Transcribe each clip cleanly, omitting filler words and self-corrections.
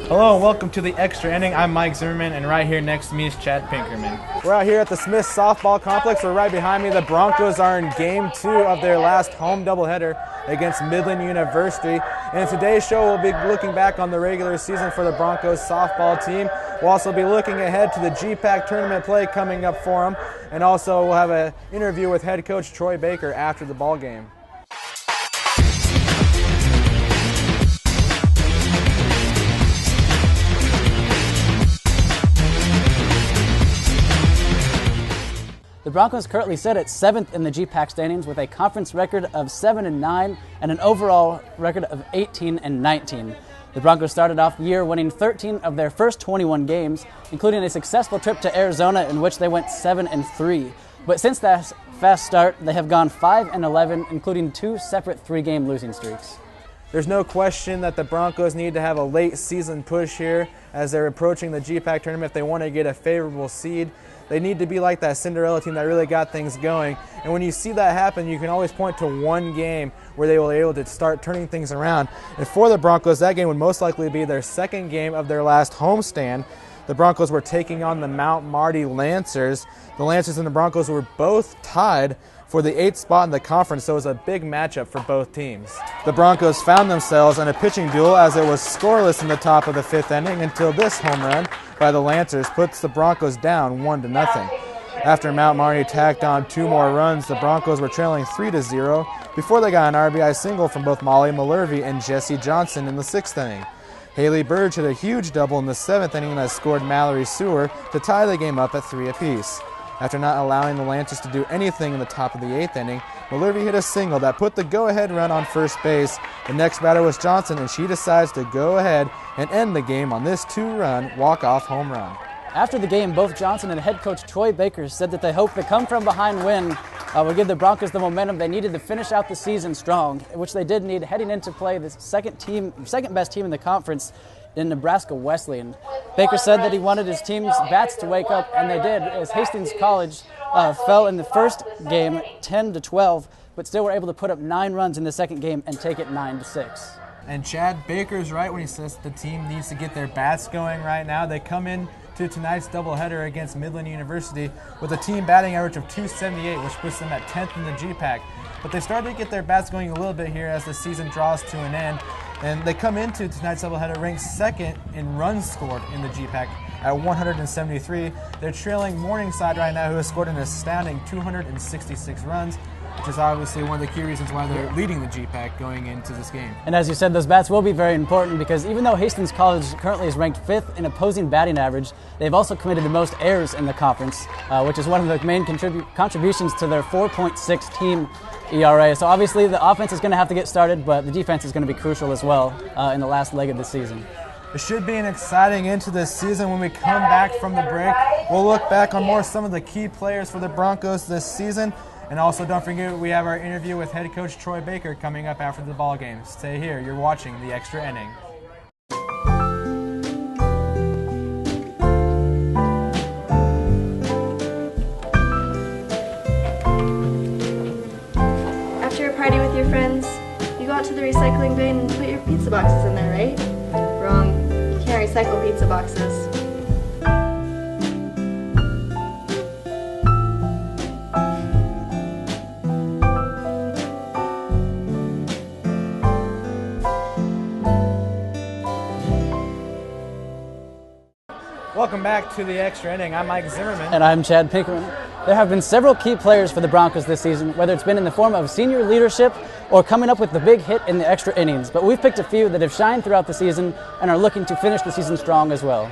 Hello and welcome to the Extra Inning. I'm Mike Zimmerman, and right here next to me is Chad Pinkerman. We're out here at the Smith Softball Complex, where right behind me the Broncos are in Game 2 of their last home doubleheader against Midland University. And in today's show, we'll be looking back on the regular season for the Broncos softball team. We'll also be looking ahead to the GPAC tournament play coming up for them. And also we'll have an interview with head coach Troy Baker after the ball game. The Broncos currently sit at 7th in the GPAC standings with a conference record of 7-9 and an overall record of 18-19. The Broncos started off the year winning 13 of their first 21 games, including a successful trip to Arizona in which they went 7-3. But since that fast start, they have gone 5-11, including 2 separate 3-game losing streaks. There's no question that the Broncos need to have a late season push here as they're approaching the GPAC tournament if they want to get a favorable seed. They need to be like that Cinderella team that really got things going. And when you see that happen, you can always point to one game where they will be able to start turning things around. And for the Broncos, that game would most likely be their second game of their last homestand. The Broncos were taking on the Mount Marty Lancers. The Lancers and the Broncos were both tied for the 8th spot in the conference, so it was a big matchup for both teams. The Broncos found themselves in a pitching duel as it was scoreless in the top of the 5th inning until this home run by the Lancers puts the Broncos down 1-0. After Mount Marty tacked on 2 more runs, the Broncos were trailing 3-0 before they got an RBI single from both Molly Malhervey and Jesse Johnson in the 6th inning. Haley Burge hit a huge double in the 7th inning that scored Mallory Sewer to tie the game up at 3 apiece. After not allowing the Lancers to do anything in the top of the 8th inning, Malhervey hit a single that put the go-ahead run on first base. The next batter was Johnson, and she decides to go ahead and end the game on this 2-run walk-off home run. After the game, both Johnson and head coach Troy Baker said that they hope the come-from-behind win will give the Broncos the momentum they needed to finish out the season strong, which they did need heading into play the second-best team in the conference in Nebraska Wesleyan. Baker said that he wanted his team's bats to wake up, and they did, as Hastings College fell in the first game 10-12, but still were able to put up 9 runs in the second game and take it 9-6. And Chad Baker's right when he says the team needs to get their bats going right now. They come in to tonight's doubleheader against Midland University with a team batting average of .278, which puts them at 10th in the GPAC. But they started to get their bats going a little bit here as the season draws to an end. And they come into tonight's doubleheader ranked 2nd in runs scored in the GPAC at 173. They're trailing Morningside right now, who has scored an astounding 266 runs, which is obviously one of the key reasons why they're leading the GPAC going into this game. And as you said, those bats will be very important because even though Hastings College currently is ranked 5th in opposing batting average, they've also committed the most errors in the conference, which is one of the main contributions to their 4.6 team ERA. So obviously the offense is going to have to get started, but the defense is going to be crucial as well in the last leg of the season. It should be an exciting end to this season. When we come back from the break, we'll look back on some of the key players for the Broncos this season. And also don't forget, we have our interview with head coach Troy Baker coming up after the ball game. Stay here. You're watching The Extra Inning. After a party with your friends, you go out to the recycling bin and put your pizza boxes in there, right? Wrong. You can't recycle pizza boxes. Welcome back to The Extra Inning. I'm Mike Zimmerman. And I'm Chad Pinkerman. There have been several key players for the Broncos this season, whether it's been in the form of senior leadership or coming up with the big hit in the extra innings. But we've picked a few that have shined throughout the season and are looking to finish the season strong as well.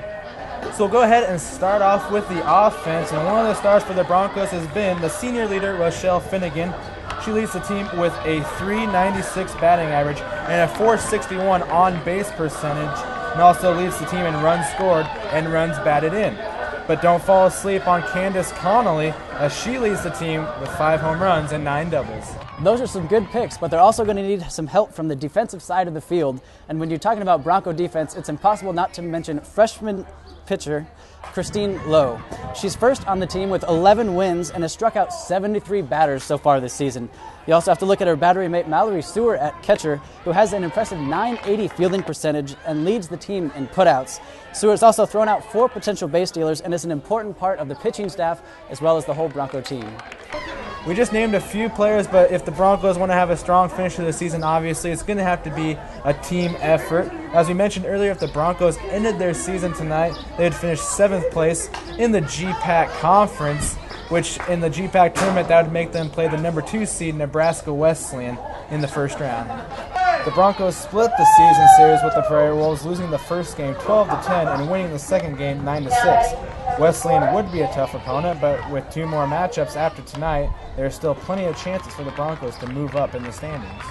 So we'll go ahead and start off with the offense. And one of the stars for the Broncos has been the senior leader, Rochelle Finnegan. She leads the team with a .396 batting average and a .461 on-base percentage, and also leads the team in runs scored and runs batted in. But don't fall asleep on Candace Connolly, as she leads the team with 5 home runs and 9 doubles. Those are some good picks, but they're also going to need some help from the defensive side of the field. And when you're talking about Bronco defense, it's impossible not to mention freshman pitcher Christine Lowe. She's first on the team with 11 wins and has struck out 73 batters so far this season. You also have to look at her battery mate Mallory Stewart at catcher, who has an impressive .980 fielding percentage and leads the team in putouts. Stewart's also thrown out 4 potential base stealers and is an important part of the pitching staff as well as the whole Bronco team. We just named a few players, but if the Broncos want to have a strong finish to the season, obviously it's going to have to be a team effort. As we mentioned earlier, if the Broncos ended their season tonight, they'd finish 7th place in the GPAC Conference, which in the GPAC tournament, that would make them play the number 2 seed Nebraska Wesleyan in the first round. The Broncos split the season series with the Prairie Wolves, losing the first game 12-10 and winning the second game 9-6. Wesleyan would be a tough opponent, but with 2 more matchups after tonight, there are still plenty of chances for the Broncos to move up in the standings.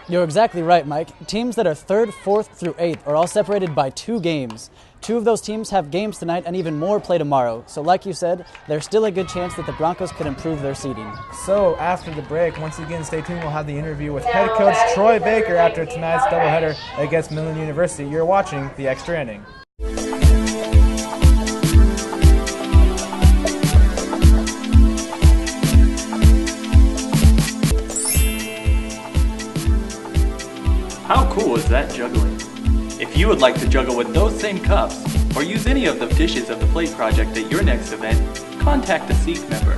You're exactly right, Mike. Teams that are 3rd, 4th through 8th are all separated by 2 games. 2 of those teams have games tonight and even more play tomorrow. So like you said, there's still a good chance that the Broncos could improve their seeding. So after the break, once again, stay tuned. We'll have the interview with head coach Troy Baker after tonight's doubleheader against Midland University. You're watching The Extra Inning. How cool is that juggling? If you would like to juggle with those same cups, or use any of the dishes of the Plate Project at your next event, contact a Seek member.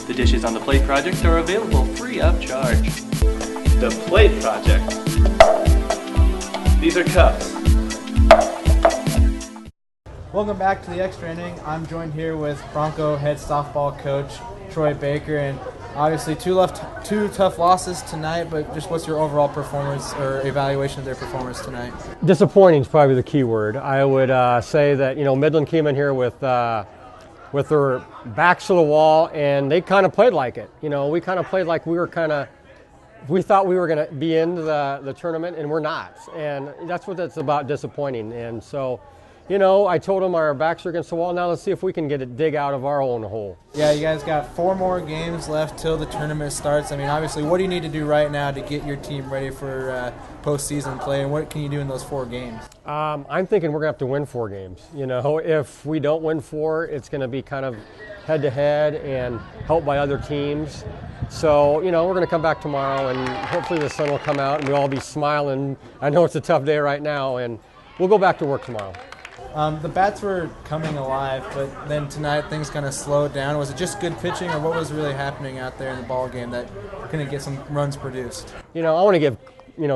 The dishes on the Plate Project are available free of charge. The Plate Project. These are cups. Welcome back to The Extra Inning. I'm joined here with Bronco head softball coach Troy Baker, and obviously two tough losses tonight, but just what's your overall performance or evaluation of their performance tonight? Disappointing is probably the key word. I would say that Midland came in here with their backs to the wall, and they kind of played like it. We kind of played like we thought we were going to be in the tournament, and we're not. And that's what that's about, disappointing. And so, I told them our backs are against the wall. Now let's see if we can dig out of our own hole. Yeah, you guys got 4 more games left till the tournament starts. I mean, obviously, what do you need to do right now to get your team ready for postseason play, and what can you do in those 4 games? I'm thinking we're going to have to win 4 games. If we don't win 4, it's going to be kind of head-to-head and helped by other teams. So, we're going to come back tomorrow, and hopefully the sun will come out, and we'll all be smiling. I know it's a tough day right now, and we'll go back to work tomorrow. The bats were coming alive, but then tonight things kind of slowed down. Was it just good pitching, or what was really happening out there in the ball game that couldn't get some runs produced? I want to give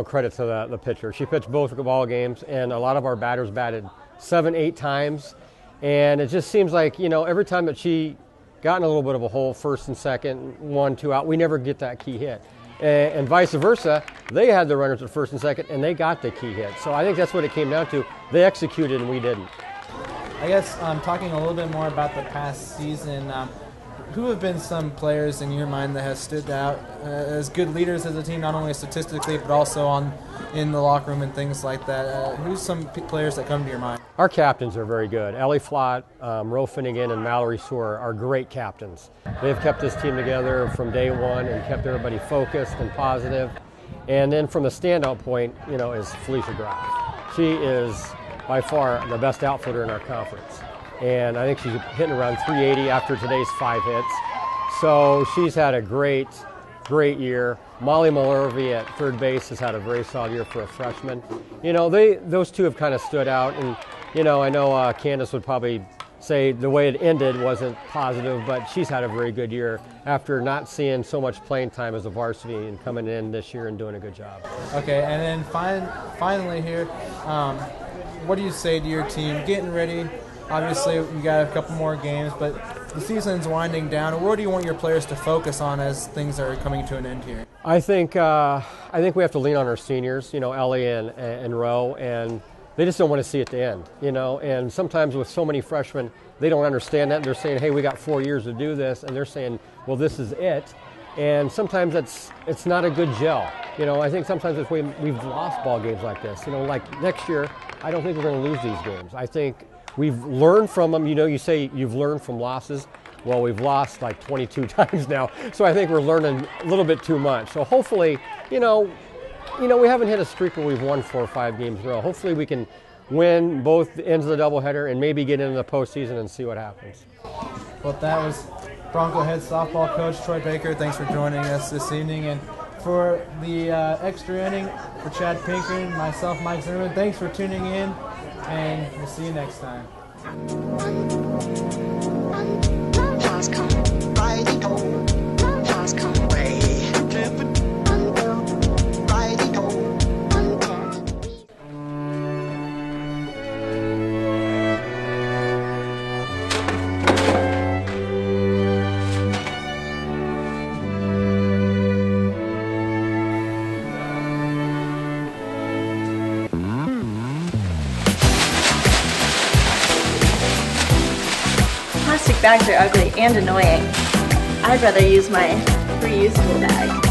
credit to the pitcher. She pitched both ball games, and a lot of our batters batted 7-8 times, and it just seems like every time that she got in a little bit of a hole, first and second, 1-2 out, we never get that key hit. And vice versa, they had the runners at first and second, and they got the key hit. So I think that's what it came down to. They executed, and we didn't. I guess talking a little bit more about the past season, who have been some players in your mind that have stood out as good leaders as a team, not only statistically but also in the locker room and things like that? Who's some players that come to your mind? Our captains are very good. Ellie Flott, Ro Finnegan, and Mallory Sewer are great captains. They've kept this team together from day one and kept everybody focused and positive. And then from the standout point, is Felicia Graf. She is by far the best outfielder in our conference. And I think she's hitting around 380 after today's 5 hits. So she's had a great year. Molly Malhervey at third base has had a very solid year for a freshman. Those two have kind of stood out. And, I know Candace would probably say the way it ended wasn't positive, but she's had a very good year after not seeing so much playing time as a varsity and coming in this year and doing a good job. Okay, and then finally here, what do you say to your team getting ready? Obviously, you got a couple more games, but the season's winding down. Where do you want your players to focus on as things are coming to an end here? I think we have to lean on our seniors, Ellie and Ro, and they just don't want to see it to end, And sometimes with so many freshmen, they don't understand that. They're saying, hey, we got 4 years to do this, and they're saying, well, this is it. And sometimes it's not a good gel. I think sometimes if we've lost ball games like this, like next year, I don't think we're going to lose these games. I think we've learned from them. You say you've learned from losses. Well, we've lost like 22 times now, so I think we're learning a little bit too much. So hopefully, we haven't hit a streak where we've won 4 or 5 games in a row. Hopefully we can win both ends of the doubleheader and maybe get into the postseason and see what happens. Well, that was Bronco head softball coach Troy Baker. Thanks for joining us this evening. And for the extra inning, for Chad Pinkerman, myself, Mike Zimmerman, thanks for tuning in, and we'll see you next time. Plastic bags are ugly and annoying. I'd rather use my reusable bag.